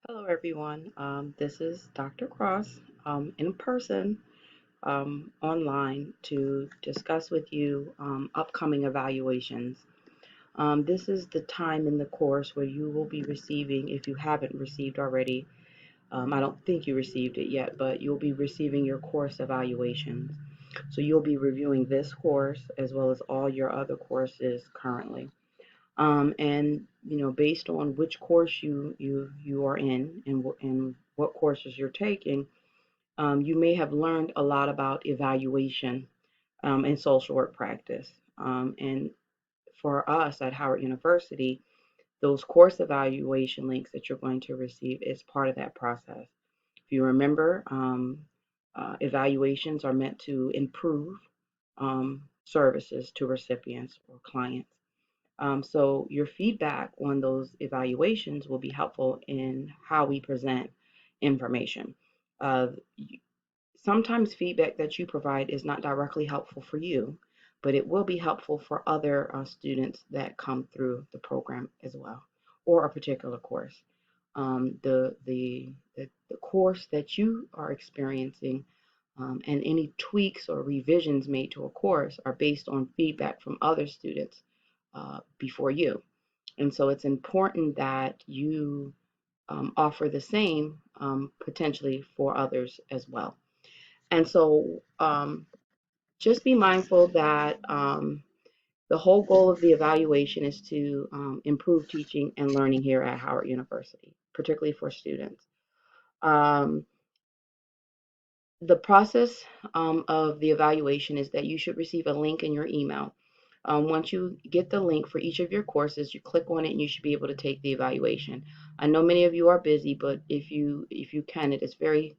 Hello, everyone. This is Dr. Cross in person, online to discuss with you upcoming evaluations. This is the time in the course where you will be receiving, if you haven't received already, I don't think you received it yet, but you'll be receiving your course evaluations. So you'll be reviewing this course as well as all your other courses currently. And based on which course you are in and what courses you're taking, you may have learned a lot about evaluation and social work practice. And for us at Howard University, those course evaluation links that you're going to receive is part of that process. If you remember, evaluations are meant to improve services to recipients or clients. So your feedback on those evaluations will be helpful in how we present information. Uh, Sometimes feedback that you provide is not directly helpful for you, but it will be helpful for other students that come through the program as well, or a particular course. The course that you are experiencing and any tweaks or revisions made to a course are based on feedback from other students before you. And so it's important that you offer the same potentially for others as well. And so just be mindful that the whole goal of the evaluation is to improve teaching and learning here at Howard University, particularly for students. Um, the process of the evaluation is that you should receive a link in your email. Once you get the link for each of your courses, you click on it and you should be able to take the evaluation. I know many of you are busy, but if you can, it is very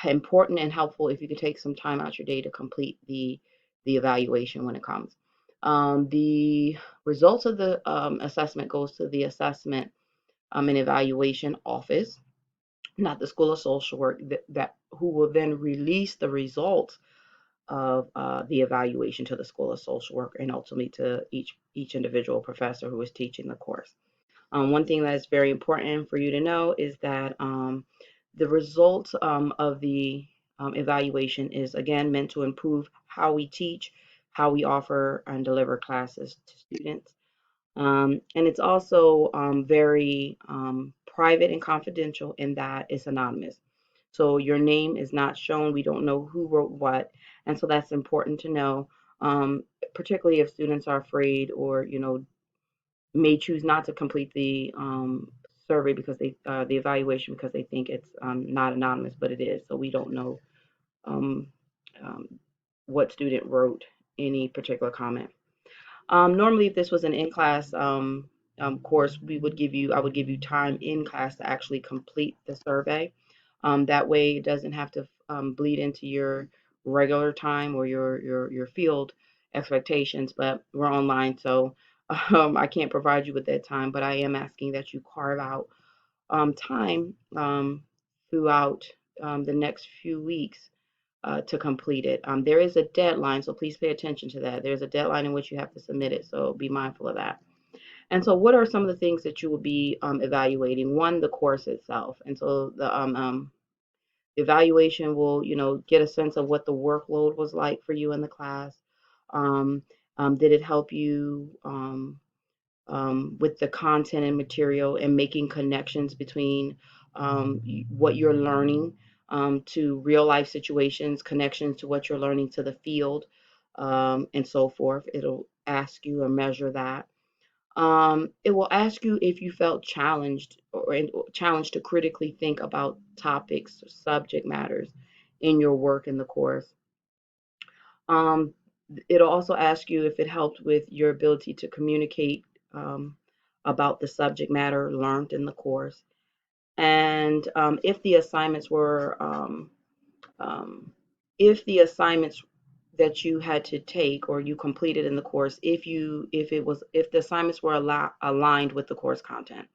important and helpful if you could take some time out your day to complete the evaluation when it comes. The results of the assessment goes to the assessment and evaluation office, not the School of Social Work, that who will then release the results of the evaluation to the School of Social Work and ultimately to each individual professor who is teaching the course. One thing that is very important for you to know is that the results of the evaluation is again meant to improve how we teach, how we offer and deliver classes to students. And it's also very private and confidential in that it's anonymous. So your name is not shown. We don't know who wrote what. And so that's important to know, particularly if students are afraid or, may choose not to complete the survey because the evaluation because they think it's not anonymous, but it is. So we don't know um, um, what student wrote any particular comment. Normally, if this was an in-class course, I would give you time in class to actually complete the survey. That way, it doesn't have to bleed into your regular time or your field expectations. But we're online, so I can't provide you with that time. But I am asking that you carve out time throughout the next few weeks to complete it. There is a deadline, so please pay attention to that. There's a deadline in which you have to submit it, so be mindful of that. And so, what are some of the things that you will be evaluating? One, the course itself, and so the evaluation will, get a sense of what the workload was like for you in the class. Um, did it help you with the content and material and making connections between what you're learning to real life situations, connections to what you're learning to the field, and so forth. It'll ask you or measure that. It will ask you if you felt challenged or challenged to critically think about topics, subject matters in your work in the course. Um, it'll also ask you if it helped with your ability to communicate um, about the subject matter learned in the course. And um, if the assignments that you had to take or you completed in the course, if the assignments were aligned with the course content.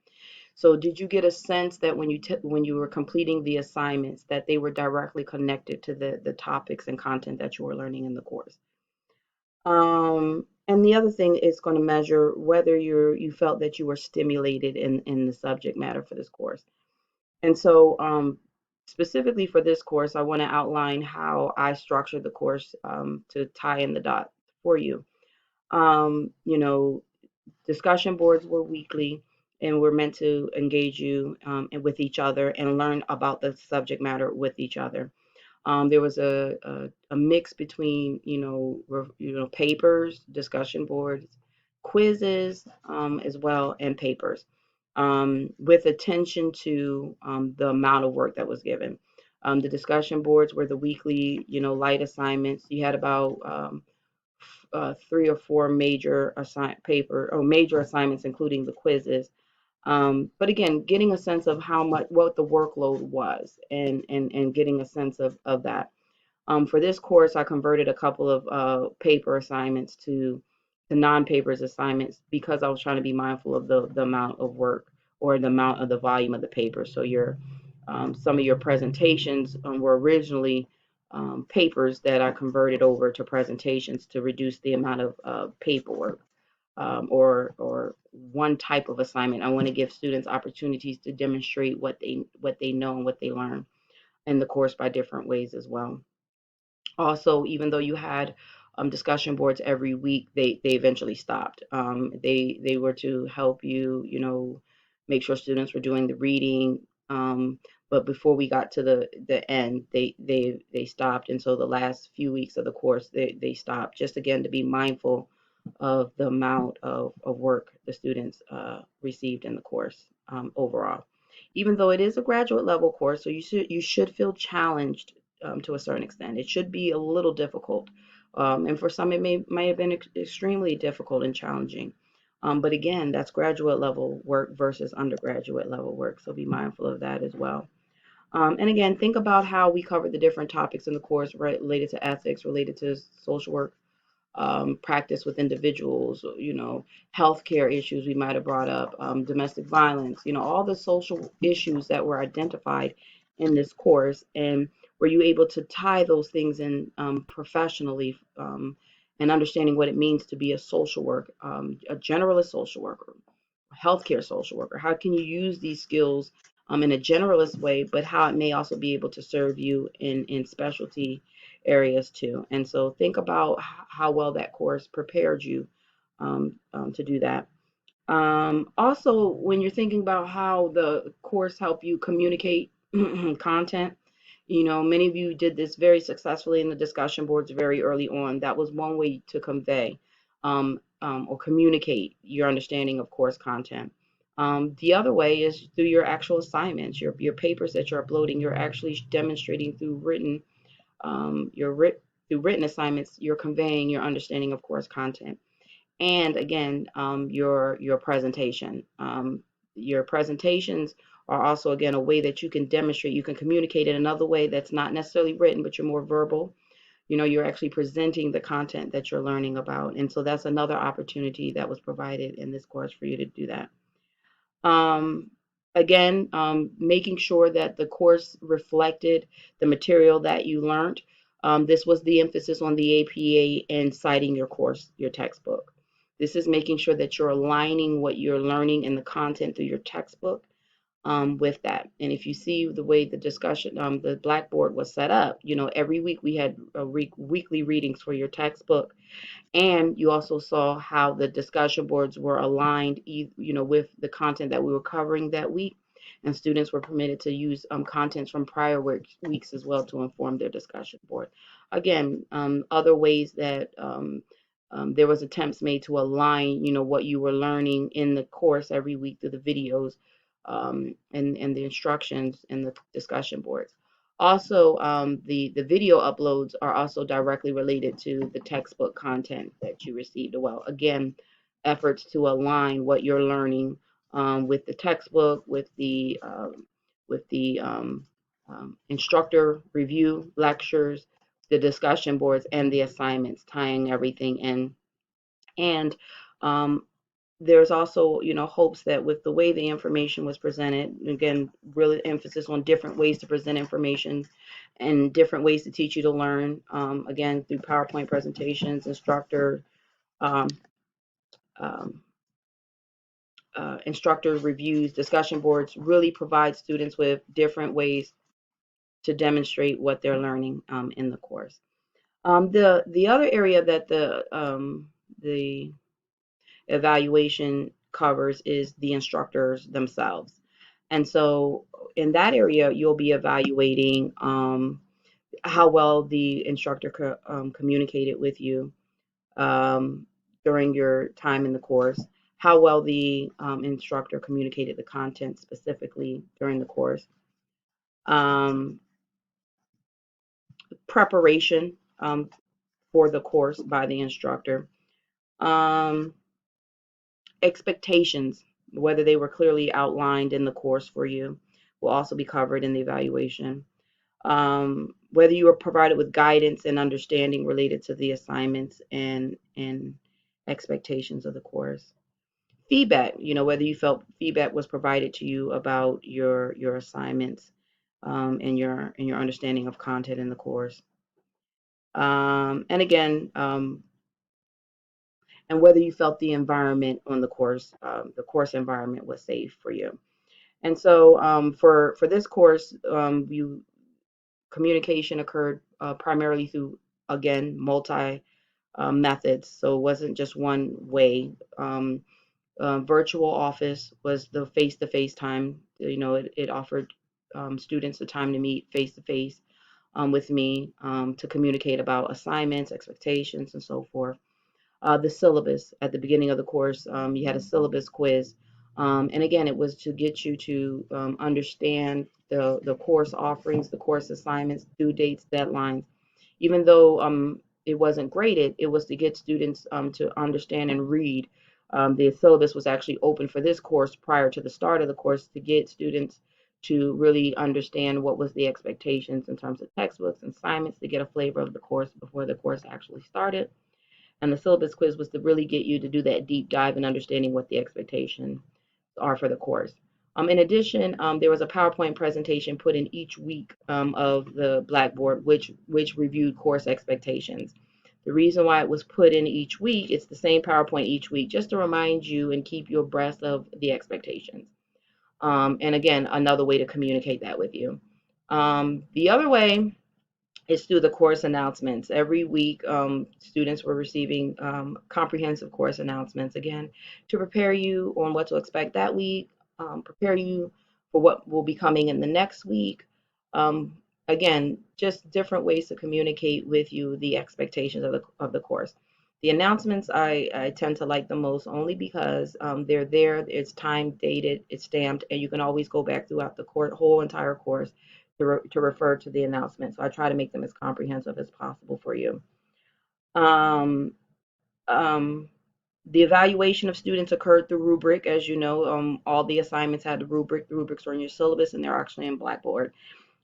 So did you get a sense that when you were completing the assignments that they were directly connected to the topics and content that you were learning in the course? And the other thing is going to measure whether you felt that you were stimulated in the subject matter for this course. And so, specifically for this course, I want to outline how I structured the course to tie in the dot for you. You know, discussion boards were weekly and were meant to engage you and with each other and learn about the subject matter with each other. There was a mix between papers, discussion boards, quizzes as well, and papers, with attention to the amount of work that was given. The discussion boards were the weekly, light assignments. You had about 3 or 4 major assignments, including the quizzes. But again, getting a sense of what the workload was, and getting a sense of that. For this course, I converted a couple of paper assignments to non-papers assignments because I was trying to be mindful of the amount of work or the amount of the volume of the paper. So some of your presentations were originally papers that I converted over to presentations to reduce the amount of paperwork, or one type of assignment. I want to give students opportunities to demonstrate what they know and what they learn in the course by different ways as well. Also, even though you had discussion boards every week, they eventually stopped. They were to help you, make sure students were doing the reading. But before we got to the end, they stopped, and so the last few weeks of the course, they stopped, just again to be mindful of the amount of work the students received in the course overall. Even though it is a graduate level course, so you should feel challenged to a certain extent. It should be a little difficult, and for some it may have been extremely difficult and challenging. But again, that's graduate level work versus undergraduate level work, so be mindful of that as well. And again, think about how we cover the different topics in the course related to ethics, related to social work, practice with individuals, healthcare issues we might have brought up, domestic violence, all the social issues that were identified in this course. And were you able to tie those things in professionally, and understanding what it means to be a social worker, a generalist social worker, healthcare social worker? How can you use these skills in a generalist way, but how it may also be able to serve you in specialty areas too? And so think about how well that course prepared you to do that. Also, when you're thinking about how the course helped you communicate content, many of you did this very successfully in the discussion boards very early on. That was one way to convey or communicate your understanding of course content. The other way is through your actual assignments, your papers that you're uploading. You're actually demonstrating through through written assignments. You're conveying your understanding of course content. And again, your presentation. Your presentations are also again a way that you can demonstrate. You can communicate in another way that's not necessarily written, but you're more verbal. You're actually presenting the content that you're learning about, and so that's another opportunity that was provided in this course for you to do that. Um, Again, making sure that the course reflected the material that you learned. This was the emphasis on the APA and citing your course, your textbook. This is making sure that you're aligning what you're learning in the content through your textbook with that. And if you see the way the discussion, the Blackboard was set up, every week we had weekly readings for your textbook, and you also saw how the discussion boards were aligned, with the content that we were covering that week. And students were permitted to use contents from prior weeks as well to inform their discussion board. Again, other ways that there was attempts made to align, what you were learning in the course every week through the videos, and the instructions and the discussion boards. Also, the video uploads are also directly related to the textbook content that you received. Well, again, efforts to align what you're learning with the textbook, with the instructor review lectures, the discussion boards, and the assignments, tying everything in. And um, there's also, hopes that with the way the information was presented, again, really emphasis on different ways to present information and different ways to teach you to learn, again, through PowerPoint presentations, instructor um, um, instructors, reviews, discussion boards really provide students with different ways to demonstrate what they're learning in the course. The other area that the evaluation covers is the instructors themselves. And so in that area, you'll be evaluating how well the instructor communicated with you um, during your time in the course, how well the instructor communicated the content specifically during the course, um, preparation for the course by the instructor, um, expectations, whether they were clearly outlined in the course for you, will also be covered in the evaluation. Whether you were provided with guidance and understanding related to the assignments and expectations of the course. Feedback, whether you felt feedback was provided to you about your assignments and your understanding of content in the course. And again, and whether you felt the environment on the course environment was safe for you. And so for this course, you communication occurred primarily through, again, multi methods. So it wasn't just one way. Virtual office was the face-to-face time. It offered students the time to meet face-to-face with me to communicate about assignments, expectations, and so forth. The syllabus at the beginning of the course, you had a syllabus quiz. And again, it was to get you to understand the course offerings, the course assignments, due dates, deadlines. Even though it wasn't graded, it was to get students to understand and read. The syllabus was actually open for this course prior to the start of the course to get students to really understand what was the expectations in terms of textbooks and assignments, to get a flavor of the course before the course actually started. And the syllabus quiz was to really get you to do that deep dive in understanding what the expectations are for the course. In addition, there was a PowerPoint presentation put in each week of the Blackboard, which reviewed course expectations. The reason why it was put in each week, it's the same PowerPoint each week, just to remind you and keep you abreast of the expectations. And again, another way to communicate that with you. The other way is through the course announcements. Every week, students were receiving comprehensive course announcements, again, to prepare you on what to expect that week, prepare you for what will be coming in the next week. Um, Again, just different ways to communicate with you the expectations of the course. The announcements I tend to like the most only because they're there, it's time dated, it's stamped, and you can always go back throughout the whole entire course to refer to the announcement. So I try to make them as comprehensive as possible for you. Um, um, the evaluation of students occurred through rubric. As you know, all the assignments had the rubric. The rubrics are in your syllabus and they're actually in Blackboard.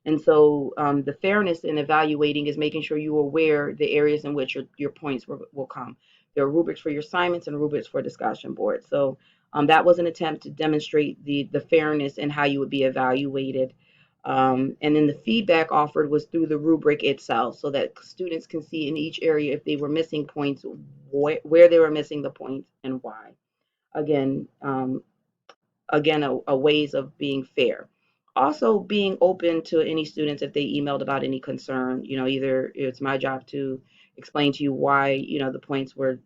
And so the fairness in evaluating is making sure you're aware the areas in which your points will come. There are rubrics for your assignments and rubrics for discussion boards. So that was an attempt to demonstrate the fairness in how you would be evaluated. And then the feedback offered was through the rubric itself so that students can see in each area if they were missing points, where they were missing the points and why. Again, a ways of being fair. Also, being open to any students if they emailed about any concern. Either it's my job to explain to you why the points were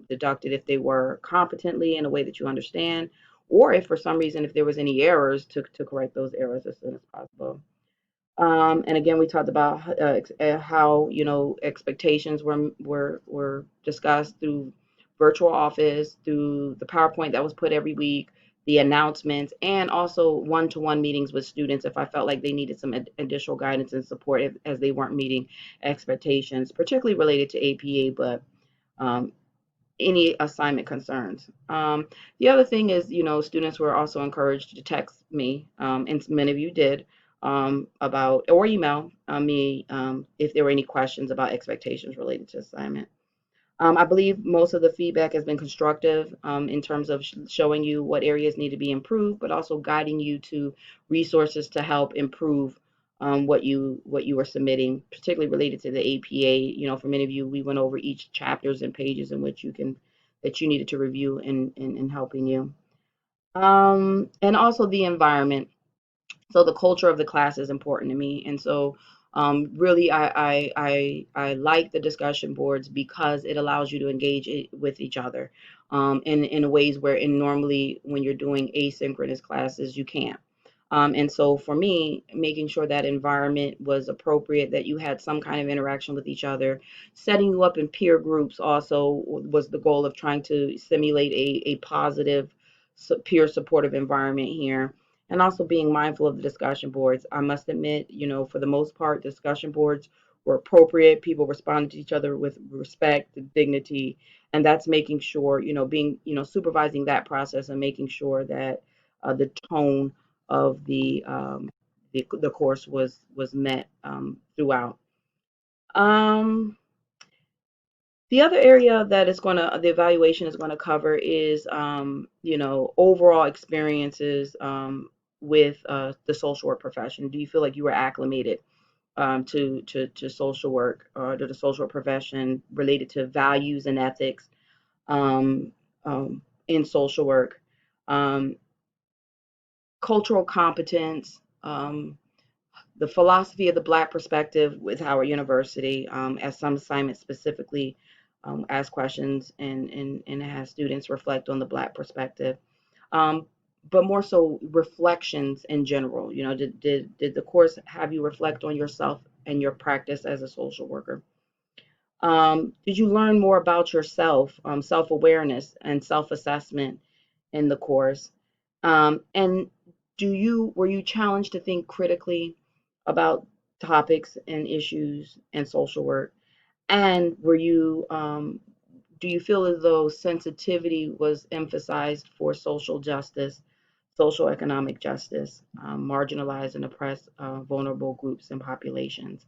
deducted if they were competently in a way that you understand, or if for some reason if there was any errors to correct those errors as soon as possible. And again, we talked about how expectations were discussed through virtual office, through the PowerPoint that was put every week, the announcements, and also one-to-one meetings with students if I felt like they needed some additional guidance and support as they weren't meeting expectations, particularly related to APA, but um, any assignment concerns. The other thing is, students were also encouraged to text me, and many of you did, about or email me if there were any questions about expectations related to assignment. I believe most of the feedback has been constructive in terms of showing you what areas need to be improved, but also guiding you to resources to help improve what you were submitting, particularly related to the APA. For many of you, we went over each chapters and pages in which that you needed to review in helping you. And also the environment. So the culture of the class is important to me, and so really I like the discussion boards because it allows you to engage with each other in ways where in normally when you're doing asynchronous classes you can't. And so for me, making sure that environment was appropriate, that you had some kind of interaction with each other, setting you up in peer groups also was the goal of trying to simulate a positive peer supportive environment here, and also being mindful of the discussion boards. I must admit, for the most part, discussion boards were appropriate. People responded to each other with respect, dignity, and that's making sure, being, supervising that process and making sure that the tone of the course was met throughout. Um, the other area that the evaluation is going to cover is, overall experiences with the social work profession. Do you feel like you were acclimated to social work or to the social work profession related to values and ethics um, in social work, um, cultural competence, the philosophy of the Black perspective with Howard University, as some assignments specifically ask questions and has students reflect on the Black perspective, um, but more so reflections in general. Did the course have you reflect on yourself and your practice as a social worker? Did you learn more about yourself, self awareness, and self assessment in the course? And were you challenged to think critically about topics and issues and social work? And do you feel as though sensitivity was emphasized for social justice, social economic justice, marginalized and oppressed vulnerable groups and populations?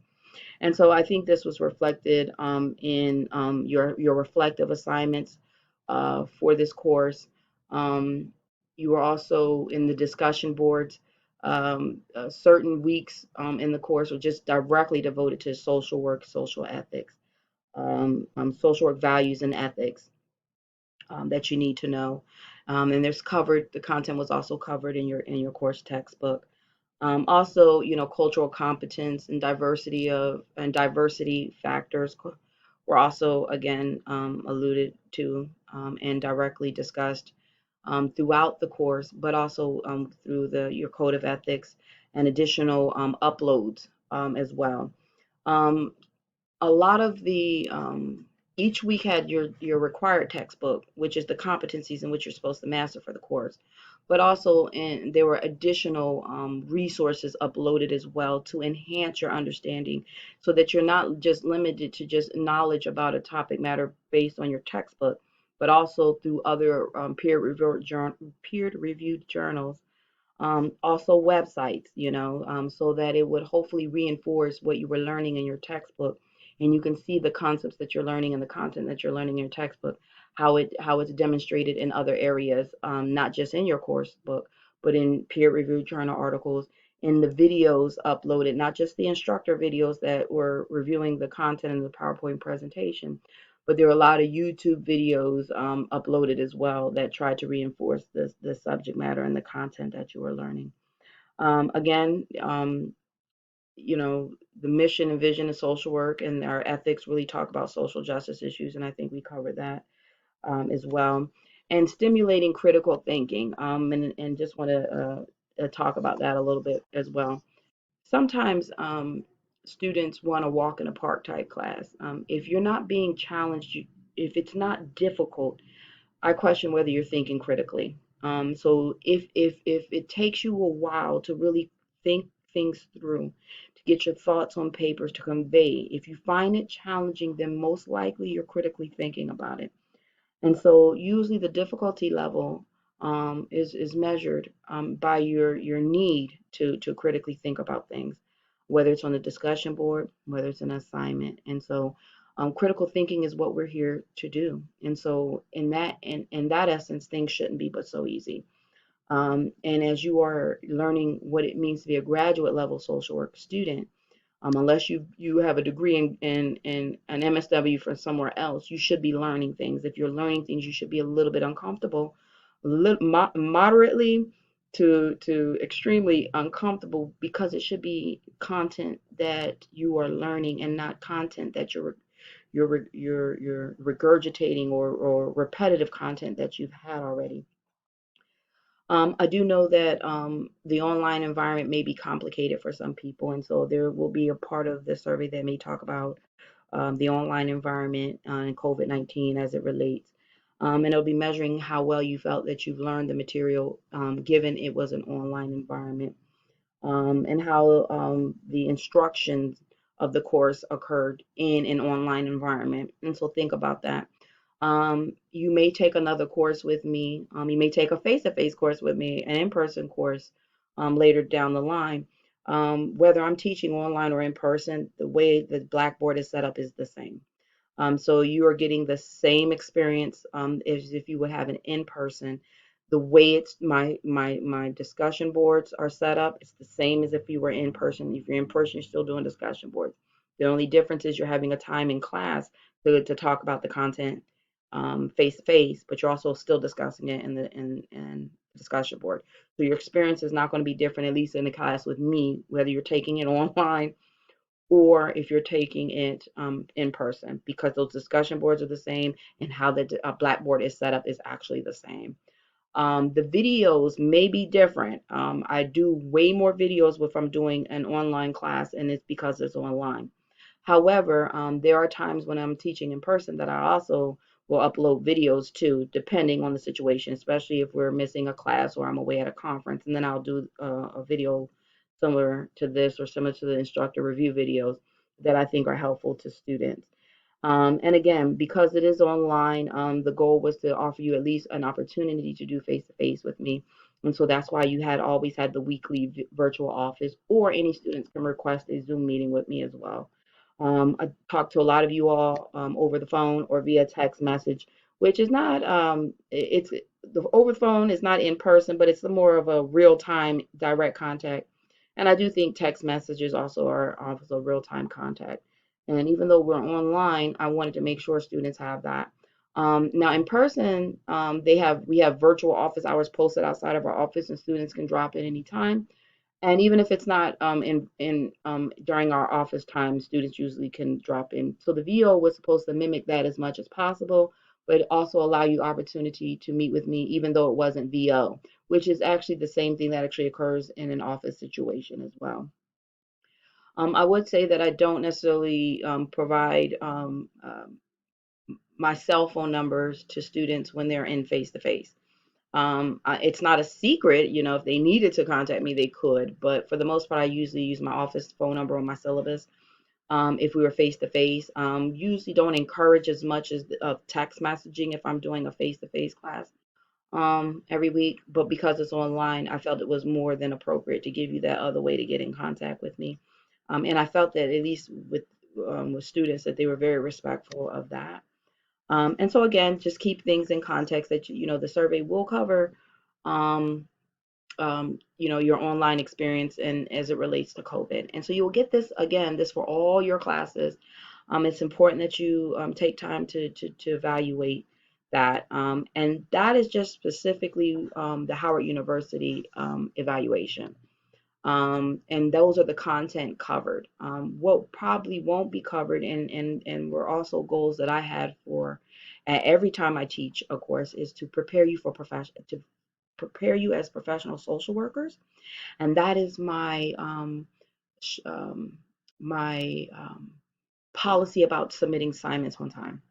And so I think this was reflected in your reflective assignments for this course. Um, you were also in the discussion boards. Certain weeks in the course were just directly devoted to social work, social ethics, social work values and ethics that you need to know. And the content was also covered in your course textbook. Also, cultural competence and diversity factors were also again alluded to and directly discussed throughout the course, but also through your code of ethics and additional uploads as well. Um, a lot of the each week had your required textbook, which is the competencies in which you're supposed to master for the course, but also there were additional resources uploaded as well to enhance your understanding, so that you're not just limited to just knowledge about a topic matter based on your textbook, but also through other peer reviewed journals, also websites, so that it would hopefully reinforce what you were learning in your textbook, and you can see the concepts that you're learning and the content that you're learning in your textbook, how it's demonstrated in other areas, not just in your course book, but in peer-reviewed journal articles, in the videos uploaded, not just the instructor videos that were reviewing the content in the PowerPoint presentation, but there are a lot of YouTube videos uploaded as well that try to reinforce the subject matter and the content that you are learning. Again, the mission and vision of social work and our ethics really talk about social justice issues, and I think we covered that as well. And stimulating critical thinking, and just want to talk about that a little bit as well. Sometimes students want to walk in a park type class. If you're not being challenged, if it's not difficult, I question whether you're thinking critically. So if it takes you a while to really think things through, to get your thoughts on papers to convey, if you find it challenging, then most likely you're critically thinking about it. And so usually the difficulty level is measured by your need to critically think about things, whether it's on the discussion board, whether it's an assignment. And so critical thinking is what we're here to do. And so in that essence, things shouldn't be but so easy. And as you are learning what it means to be a graduate level social work student, unless you have a degree in an MSW from somewhere else, you should be learning things. If you're learning things, you should be a little bit uncomfortable, moderately to extremely uncomfortable, because it should be content that you are learning and not content that you're regurgitating, or repetitive content that you've had already. I do know that the online environment may be complicated for some people, and so there will be a part of the survey that may talk about the online environment and COVID-19 as it relates. And it'll be measuring how well you felt that you've learned the material, given it was an online environment, and how the instructions of the course occurred in an online environment. And so think about that. You may take another course with me. You may take a face-to-face course with me, an in-person course later down the line. Whether I'm teaching online or in person, the way the Blackboard is set up is the same. So you are getting the same experience as if you would have an in-person. The way it's my discussion boards are set up, it's the same as if you were in person. If you're in person, you're still doing discussion boards. The only difference is you're having a time in class to talk about the content face to face, but you're also still discussing it in discussion board. So your experience is not going to be different, at least in the class with me, whether you're taking it online or if you're taking it in person, because those discussion boards are the same, and how the Blackboard is set up is actually the same. The videos may be different. I do way more videos if I'm doing an online class, and it's because it's online. However, there are times when I'm teaching in person that I also will upload videos too, depending on the situation, especially if we're missing a class or I'm away at a conference, and then I'll do a video similar to this or similar to the instructor review videos that I think are helpful to students. And again, because it is online, the goal was to offer you at least an opportunity to do face to face with me. And so that's why you had always had the weekly virtual office, or any students can request a Zoom meeting with me as well. I talked to a lot of you all over the phone or via text message, which is not, it's the over the phone is not in person, but it's more of a real time direct contact. And I do think text messages are also real time contact. And even though we're online, I wanted to make sure students have that. Now in person, we have virtual office hours posted outside of our office, and students can drop in anytime. And even if it's not in during our office time, students usually can drop in. So the VO was supposed to mimic that as much as possible, but also allow you opportunity to meet with me, even though it wasn't VO, which is actually the same thing that actually occurs in an office situation as well. I would say that I don't necessarily provide my cell phone numbers to students when they're in face to face. It's not a secret, if they needed to contact me, they could. But for the most part, I usually use my office phone number on my syllabus. If we were face to face, usually don't encourage as much as text messaging if I'm doing a face to face class every week. But because it's online, I felt it was more than appropriate to give you that other way to get in contact with me. And I felt that, at least with students, that they were very respectful of that. And so again, just keep things in context that the survey will cover, um, your online experience and as it relates to COVID. And so you will get this again, this for all your classes. It's important that you take time to evaluate that. And that is just specifically the Howard University evaluation. And those are the content covered. What probably won't be covered, and were also goals that I had for every time I teach a course, is to prepare you to prepare you as professional social workers, and that is my policy about submitting assignments on time.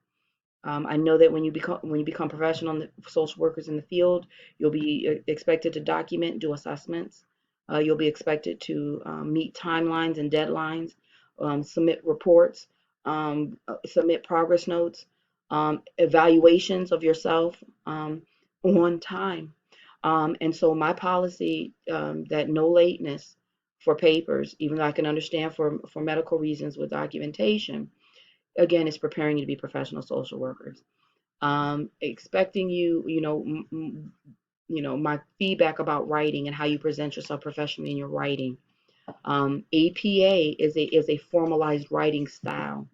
I know that when you become professional social workers in the field, you'll be expected to document, do assessments. You'll be expected to meet timelines and deadlines, submit reports, submit progress notes, evaluations of yourself on time. And so my policy, that no lateness for papers, even though I can understand for medical reasons with documentation, again, is preparing you to be professional social workers. Expecting you, my feedback about writing and how you present yourself professionally in your writing. APA is a formalized writing style.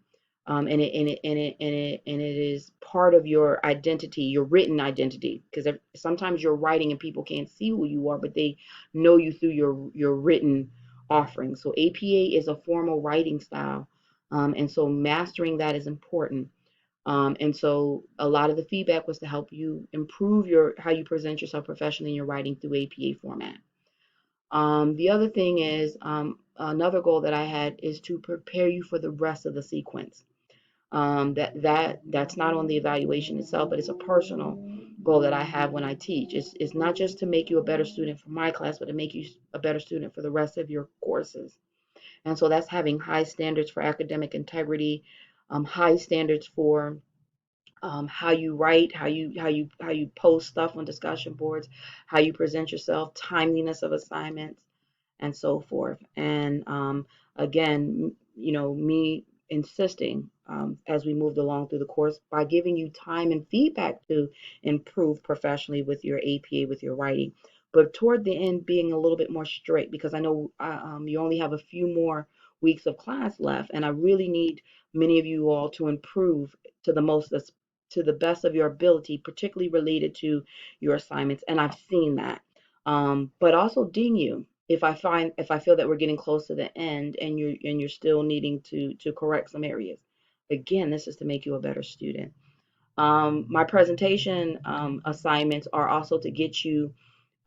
And it is part of your identity, your written identity, because sometimes you're writing and people can't see who you are, but they know you through your written offering. So APA is a formal writing style, and so mastering that is important. And so a lot of the feedback was to help you improve your how you present yourself professionally in your writing through APA format. The other thing is another goal that I had is to prepare you for the rest of the sequence. That's not on the evaluation itself, but it's a personal goal that I have when I teach. It's not just to make you a better student for my class, but to make you a better student for the rest of your courses. And so that's having high standards for academic integrity, high standards for how you write, how you post stuff on discussion boards, how you present yourself, timeliness of assignments, and so forth. And again, me insisting as we moved along through the course by giving you time and feedback to improve professionally with your APA, with your writing. But toward the end, being a little bit more strict because I know you only have a few more weeks of class left, and I really need many of you all to improve to the most to the best of your ability, particularly related to your assignments. And I've seen that. But also ding you if I feel that we're getting close to the end and you're still needing to correct some areas. Again, this is to make you a better student. My presentation assignments are also to get you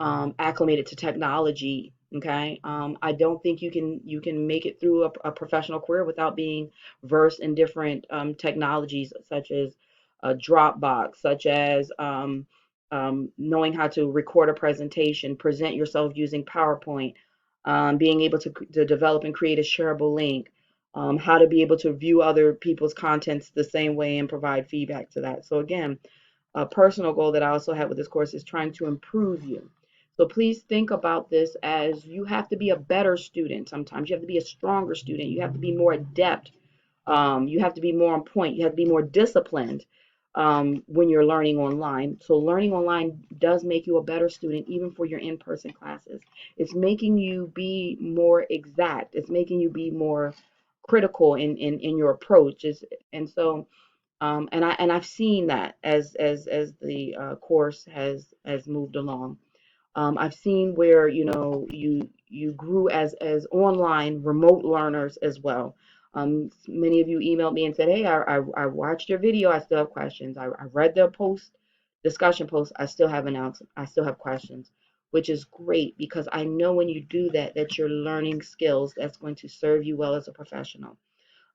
acclimated to technology. Okay, I don't think you can make it through a professional career without being versed in different technologies such as Dropbox, such as knowing how to record a presentation, present yourself using PowerPoint, being able to develop and create a shareable link, how to be able to view other people's contents the same way and provide feedback to that. So again, a personal goal that I also have with this course is trying to improve you. So please think about this as you have to be a better student sometimes. You have to be a stronger student. You have to be more adept. You have to be more on point. You have to be more disciplined when you're learning online. So learning online does make you a better student, even for your in-person classes. It's making you be more exact. It's making you be more critical in your approach. And so I've seen that as the course has moved along. I've seen where you grew as online remote learners as well. Many of you emailed me and said, "Hey, I watched your video. I still have questions. I read the discussion post. I still have questions." Which is great because I know when you do that, that you're learning skills that's going to serve you well as a professional.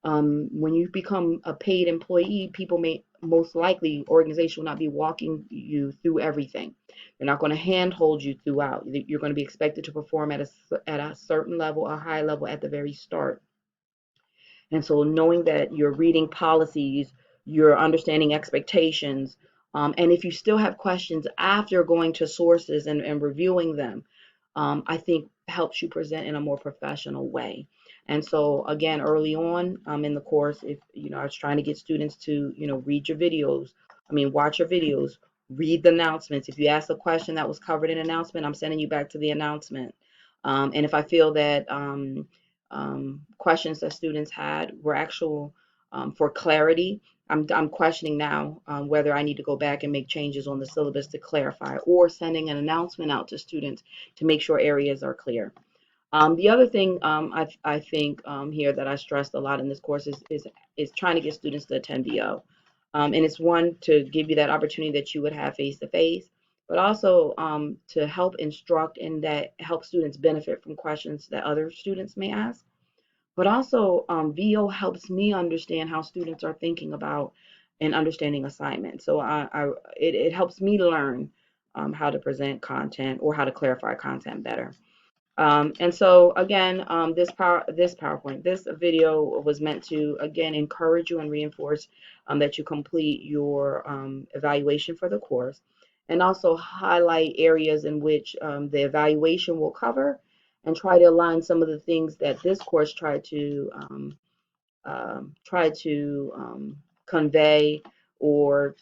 When you become a paid employee, people may most likely organization will not be walking you through everything. They're not going to handhold you throughout. You're going to be expected to perform at a certain level, a high level at the very start. And so knowing that you're reading policies, you're understanding expectations, and if you still have questions after going to sources and reviewing them, I think helps you present in a more professional way. And so again, early on in the course, if I was trying to get students to read your videos, watch your videos, read the announcements. If you ask a question that was covered in an announcement, I'm sending you back to the announcement. And if I feel that questions that students had were actual for clarity, I'm questioning now whether I need to go back and make changes on the syllabus to clarify, or sending an announcement out to students to make sure areas are clear. The other thing I think here that I stressed a lot in this course is trying to get students to attend VO. And it's one to give you that opportunity that you would have face to face, but also to help instruct and that help students benefit from questions that other students may ask. But also, VO helps me understand how students are thinking about and understanding assignments. So it helps me learn how to present content or how to clarify content better. And so again, this video was meant to again encourage you and reinforce that you complete your evaluation for the course, and also highlight areas in which the evaluation will cover, and try to align some of the things that this course tried to convey, or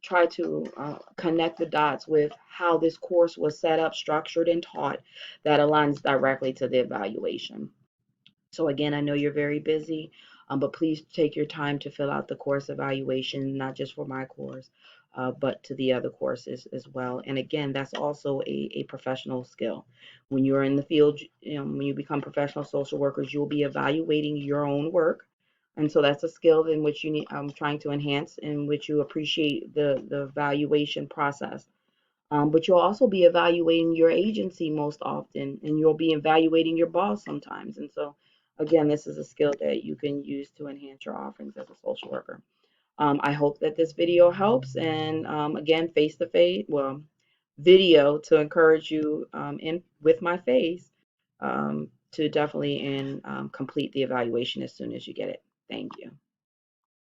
try to connect the dots with how this course was set up, structured, and taught that aligns directly to the evaluation. So again, I know you're very busy. But please take your time to fill out the course evaluation, not just for my course, but to the other courses as well. And again, that's also a professional skill. When you're in the field, when you become professional social workers, you'll be evaluating your own work. And so that's a skill in which you need, trying to enhance, in which you appreciate the evaluation process. But you'll also be evaluating your agency most often, and you'll be evaluating your boss sometimes. And so, again, this is a skill that you can use to enhance your offerings as a social worker. I hope that this video helps. And again, face to face, well, video to encourage you in with my face to definitely complete the evaluation as soon as you get it. Thank you.